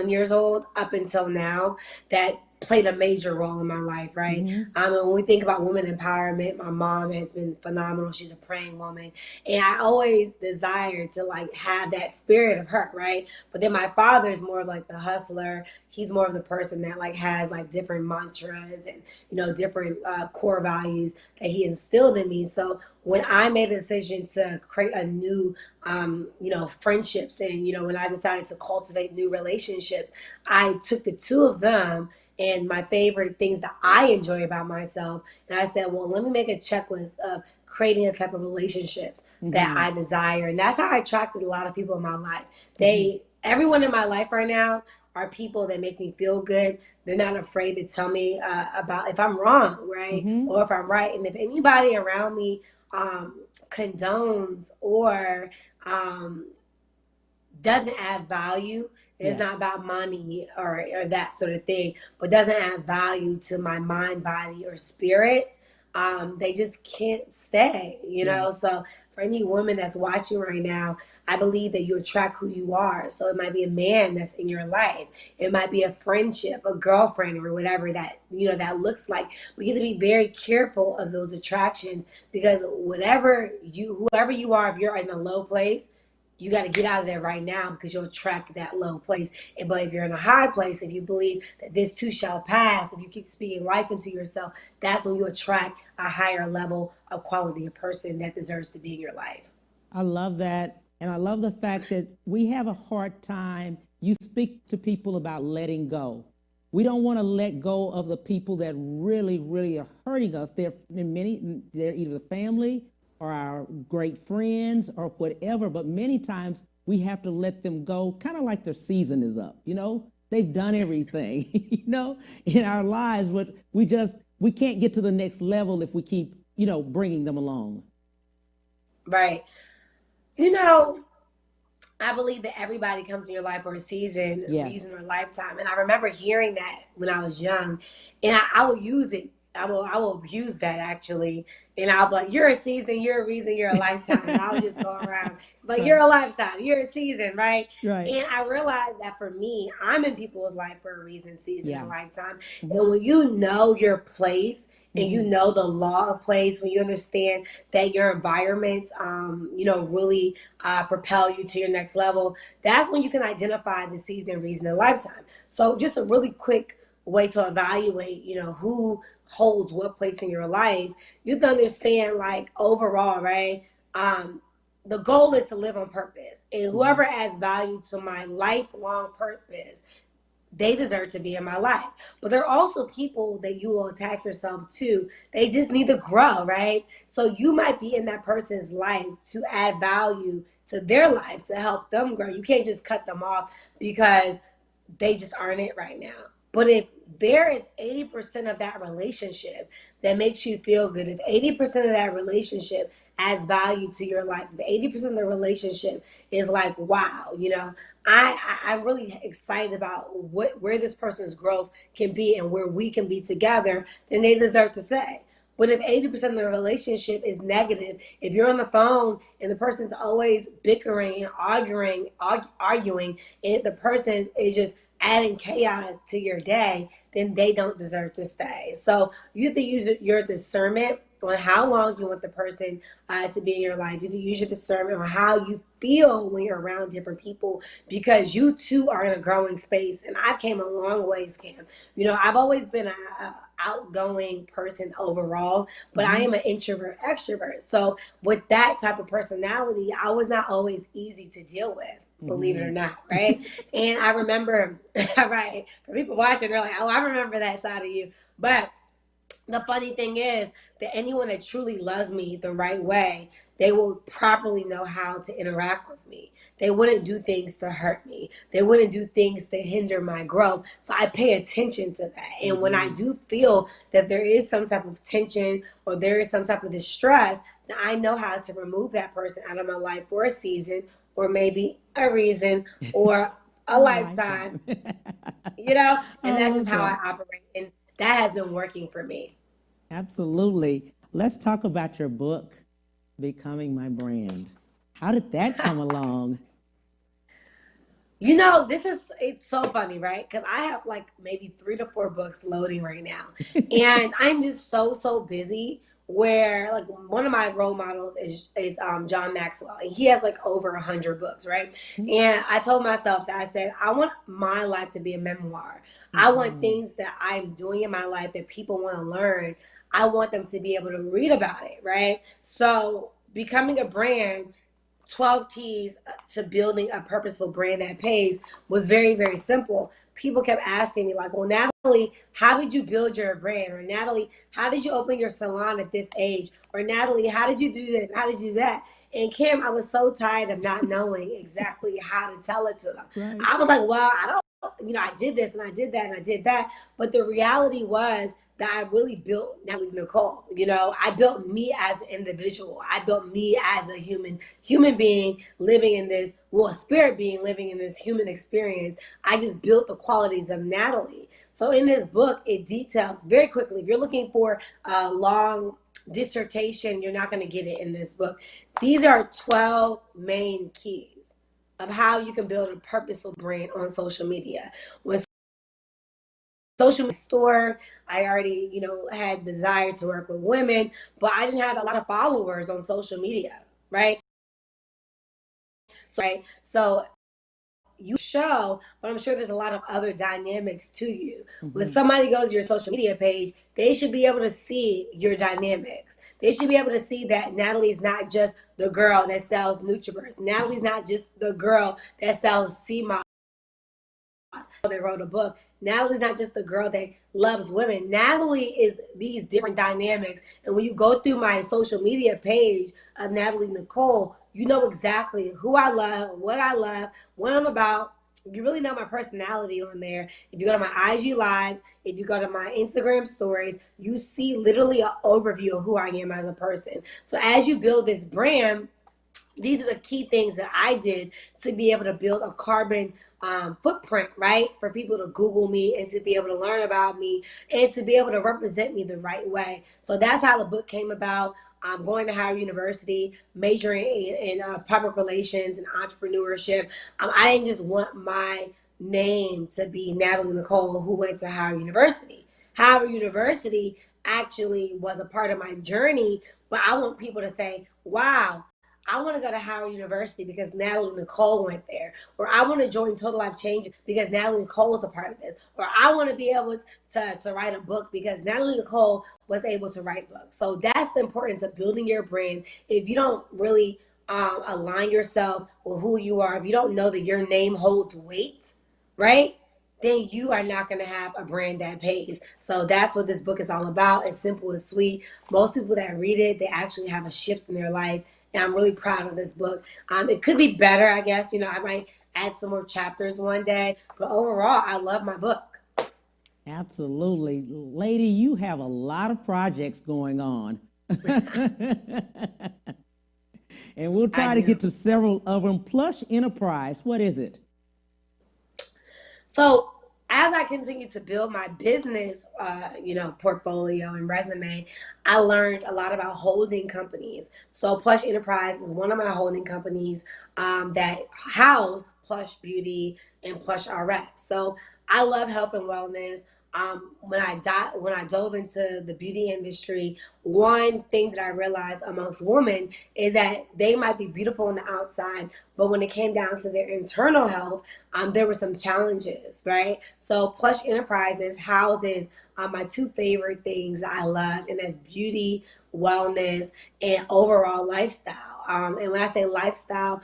years old up until now, that played a major role in my life, right? Mm-hmm. When we think about women empowerment, my mom has been phenomenal. She's a praying woman. And I always desired to have that spirit of her, right? But then my father is more of the hustler. He's more of the person that has different mantras and, different core values that he instilled in me. So when I made a decision to create a new, friendships and, when I decided to cultivate new relationships, I took the two of them and my favorite things that I enjoy about myself, and I said, well, let me make a checklist of creating a type of relationships that I desire. And that's how I attracted a lot of people in my life. Everyone in my life right now are people that make me feel good. They're not afraid to tell me about if I'm wrong, right? Or if I'm right. And if anybody around me condones or doesn't add value, it's not about money or that sort of thing, but doesn't add value to my mind, body, or spirit, they just can't stay, you know? So for any woman that's watching right now, I believe that you attract who you are. So it might be a man that's in your life. It might be a friendship, a girlfriend, or whatever that, you know, that looks like. We have to be very careful of those attractions, because whoever you are, if you're in a low place, you got to get out of there right now, because you'll attract that low place. But if you're in a high place, if you believe that this too shall pass, if you keep speaking life into yourself, that's when you attract a higher level of quality of person that deserves to be in your life. I love that. And I love the fact that we have a hard time. You speak to people about letting go. We don't want to let go of the people that really, really are hurting us. They're either family or our great friends or whatever, but many times we have to let them go, kind of like their season is up, you know? They've done everything, you know, in our lives, but we can't get to the next level if we keep, you know, bringing them along. Right. You know, I believe that everybody comes in your life for a season, a reason, or a lifetime. And I remember hearing that when I was young, and I will use it. I will abuse that, actually. And I'll be like, you're a season, you're a reason, you're a lifetime. And I'll just go around, but you're a lifetime, you're a season, right? And I realized that for me, I'm in people's life for a reason, season, and lifetime. And when you know your place, and you know the law of place, when you understand that your environments, you know, really propel you to your next level, that's when you can identify the season, reason, and lifetime. So just a really quick way to evaluate, you know, who holds what place in your life. You have to understand, like, overall, right? The goal is to live on purpose. And whoever adds value to my lifelong purpose, they deserve to be in my life. But there are also people that you will attach yourself to. They just need to grow, right? So you might be in that person's life to add value to their life, to help them grow. You can't just cut them off because they just aren't it right now. But if there is 80% of that relationship that makes you feel good, if 80% of that relationship adds value to your life, if 80% of the relationship is like, wow, you know, I'm really excited about where this person's growth can be and where we can be together, then they deserve to stay. But if 80% of the relationship is negative, if you're on the phone and the person's always bickering and arguing, and the person is just adding chaos to your day, then they don't deserve to stay. So you have to use your discernment on how long you want the person to be in your life. You have to use your discernment on how you feel when you're around different people, because you too are in a growing space. And I came a long ways, Cam. You know, I've always been an outgoing person overall, but I am an introvert extrovert. So with that type of personality, I was not always easy to deal with. Believe it or not, right? And I remember, right, for people watching, they're like, oh, I remember that side of you. But the funny thing is that anyone that truly loves me the right way, they will properly know how to interact with me. They wouldn't do things to hurt me. They wouldn't do things to hinder my growth. So I pay attention to that. And when I do feel that there is some type of tension or there is some type of distress, then I know how to remove that person out of my life for a season, or maybe a reason, or a lifetime, you know, and that's just how I operate. And that has been working for me. Absolutely. Let's talk about your book, Becoming My Brand. How did that come along? You know, it's so funny, right? Because I have like maybe 3 to 4 books loading right now. And I'm just so busy, where like one of my role models is John Maxwell. And he has like over 100 books, right? And I told myself that, I said, I want my life to be a memoir. I want things that I'm doing in my life that people want to learn. I want them to be able to read about it, right? So Becoming a Brand, 12 keys to building a purposeful brand that pays, was very, very simple. People kept asking me like, well, Natalie, how did you build your brand? Or Natalie, how did you open your salon at this age? Or Natalie, how did you do this? How did you do that? And Kim, I was so tired of not knowing exactly how to tell it to them. Right. I was like, well, I did this and I did that and I did that. But the reality was that I really built Natalie Nicole. I built me as an individual. I built me as a human being living in this, a spirit being living in this human experience. I just built the qualities of Natalie. So in this book, it details very quickly. If you're looking for a long dissertation, you're not going to get it in this book. These are 12 main keys of how you can build a purposeful brand on social media. When social media store, I already, had desire to work with women, but I didn't have a lot of followers on social media, right? So you show, but I'm sure there's a lot of other dynamics to you. When somebody goes to your social media page, they should be able to see your dynamics. They should be able to see that Natalie's not just the girl that sells NutriBurst. Natalie's not just the girl that sells sea moss. That wrote a book. Natalie's not just the girl that loves women. Natalie is these different dynamics. And when you go through my social media page of Natalie Nicole, you know exactly who I love, what I'm about. You really know my personality on there. If you go to my IG lives, if you go to my Instagram stories, you see literally an overview of who I am as a person. So as you build this brand, these are the key things that I did to be able to build a carbon footprint, right? For people to Google me and to be able to learn about me and to be able to represent me the right way. So that's how the book came about. I'm going to Howard University, majoring in public relations and entrepreneurship. I didn't just want my name to be Natalie Nicole, who went to Howard University. Howard University actually was a part of my journey, but I want people to say, wow, I want to go to Howard University because Natalie Nicole went there. Or I want to join Total Life Changes because Natalie Nicole is a part of this. Or I want to be able to write a book because Natalie Nicole was able to write books. So that's the importance of building your brand. If you don't really align yourself with who you are, if you don't know that your name holds weight, right? Then you are not going to have a brand that pays. So that's what this book is all about. It's simple, it's sweet. Most people that read it, they actually have a shift in their life. And I'm really proud of this book. It could be better, I guess. I might add some more chapters one day. But overall, I love my book. Absolutely. Lady, you have a lot of projects going on. And we'll try to get to several of them. Plush Enterprise, what is it? So as I continue to build my business, portfolio and resume, I learned a lot about holding companies. So Plush Enterprise is one of my holding companies that house Plush Beauty and Plush RX. So I love health and wellness. When I dove into the beauty industry, one thing that I realized amongst women is that they might be beautiful on the outside, but when it came down to their internal health, there were some challenges, right? So Plush Enterprises houses my two favorite things that I love, and that's beauty, wellness, and overall lifestyle. And when I say lifestyle,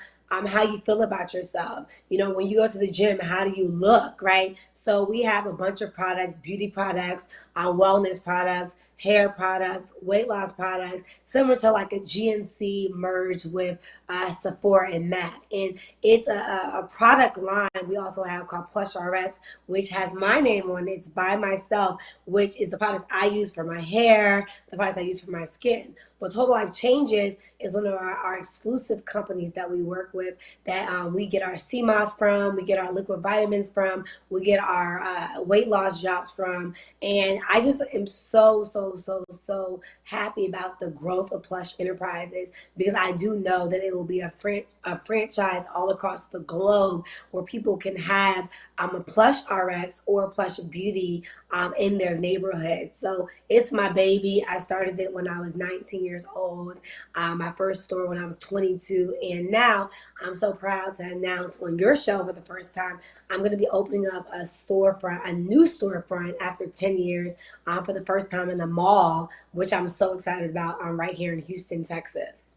how you feel about yourself. When you go to the gym, how do you look, right? So we have a bunch of products, beauty products, wellness products, hair products, weight loss products, similar to like a GNC merged with Sephora and MAC. And it's a product line we also have called Plush RX, which has my name on it. It's by myself, which is the products I use for my hair, the products I use for my skin. But Total Life Changes is one of our exclusive companies that we work with that we get our sea moss from, we get our liquid vitamins from, we get our weight loss drops from. And I just am so happy about the growth of Plush Enterprises, because I do know that it will be a franchise all across the globe where people can have a Plush RX or Plush Beauty in their neighborhood. So it's my baby. I started it when I was 19 years old. My first store when I was 22. And now I'm so proud to announce on your show for the first time, I'm going to be opening up a new storefront after 10 years for the first time in the mall, which I'm so excited about right here in Houston, Texas.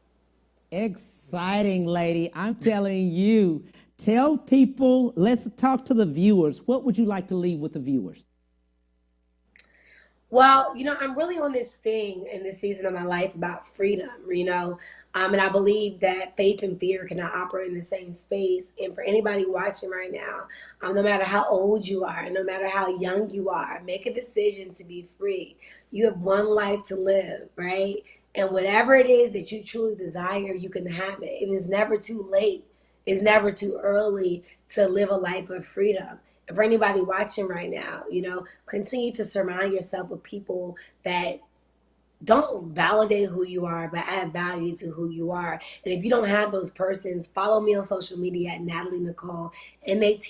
Exciting, lady. I'm telling you. Tell people, let's talk to the viewers. What would you like to leave with the viewers? Well, I'm really on this thing in this season of my life about freedom, and I believe that faith and fear cannot operate in the same space. And for anybody watching right now, no matter how old you are, no matter how young you are, make a decision to be free. You have one life to live, right? And whatever it is that you truly desire, you can have it. It is never too late. It's never too early to live a life of freedom. And for anybody watching right now, continue to surround yourself with people that don't validate who you are, but add value to who you are. And if you don't have those persons, follow me on social media at Natalie Nicole, Nathalie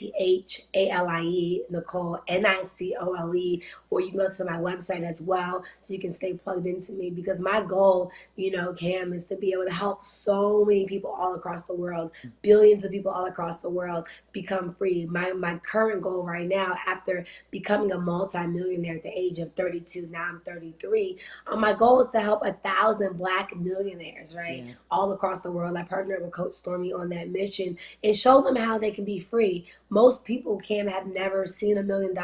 Nicole, Nicole, or you can go to my website as well so you can stay plugged into me, because my goal, Cam, is to be able to help so many people all across the world, billions of people all across the world become free. My current goal right now, after becoming a multi-millionaire at the age of 32, now I'm 33, my goal is to help 1,000 Black millionaires, right? Yes. All across the world. I partnered with Coach Stormy on that mission and show them how they can be free. Most people, Cam, have never seen $1 million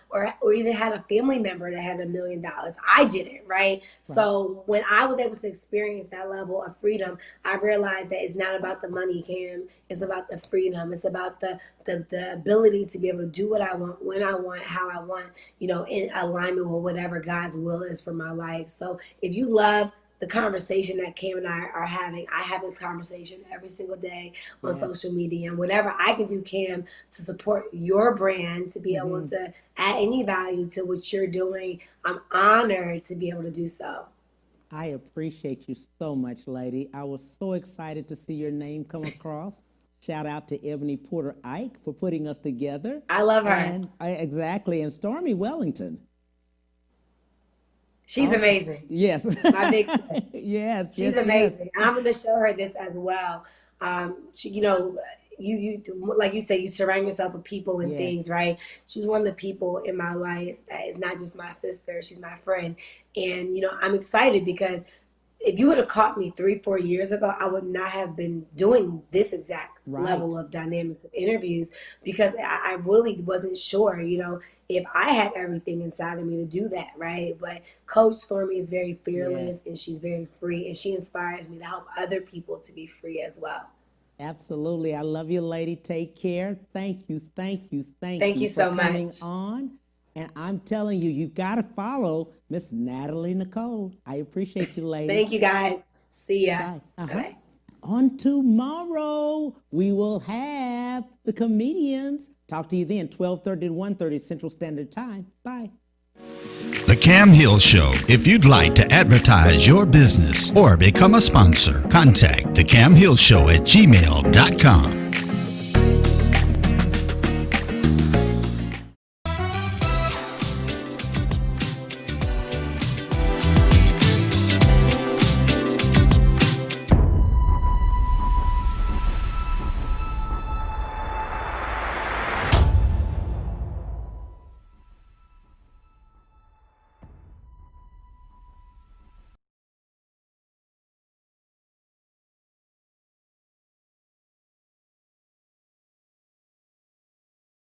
or even had a family member that had $1 million. I didn't, right? So when I was able to experience that level of freedom, I realized that it's not about the money, Cam. It's about the freedom. It's about the ability to be able to do what I want, when I want, how I want, in alignment with whatever God's will is for my life. So if you love the conversation that Cam and I are having, I have this conversation every single day on social media, and whatever I can do, Cam, to support your brand, to be able to add any value to what you're doing, I'm honored to be able to do so. I appreciate you so much, lady. I was so excited to see your name come across. Shout out to Ebony Porter Ike for putting us together. I love her. And exactly. And Stormy Wellington. She's amazing. Yes. My big sister. Yes. She's amazing. And I'm going to show her this as well. She, you like you said, you surround yourself with people and things, right? She's one of the people in my life that is not just my sister, she's my friend. And, I'm excited because if you would have caught me 3-4 years ago, I would not have been doing this exact level of dynamics of interviews, because I really wasn't sure, if I had everything inside of me to do that, right? But Coach Stormy is very fearless and she's very free, and she inspires me to help other people to be free as well. Absolutely. I love you, lady. Take care. Thank you so much for coming on. And I'm telling you, you've got to follow Miss Natalie Nicole. I appreciate you, lady. Thank you, guys. See ya. Bye. Bye. On tomorrow, we will have the comedians. Talk to you then, 12:30 to 1:30 Central Standard Time. Bye. The Cam Hill Show. If you'd like to advertise your business or become a sponsor, contact the Cam Hill Show at gmail.com.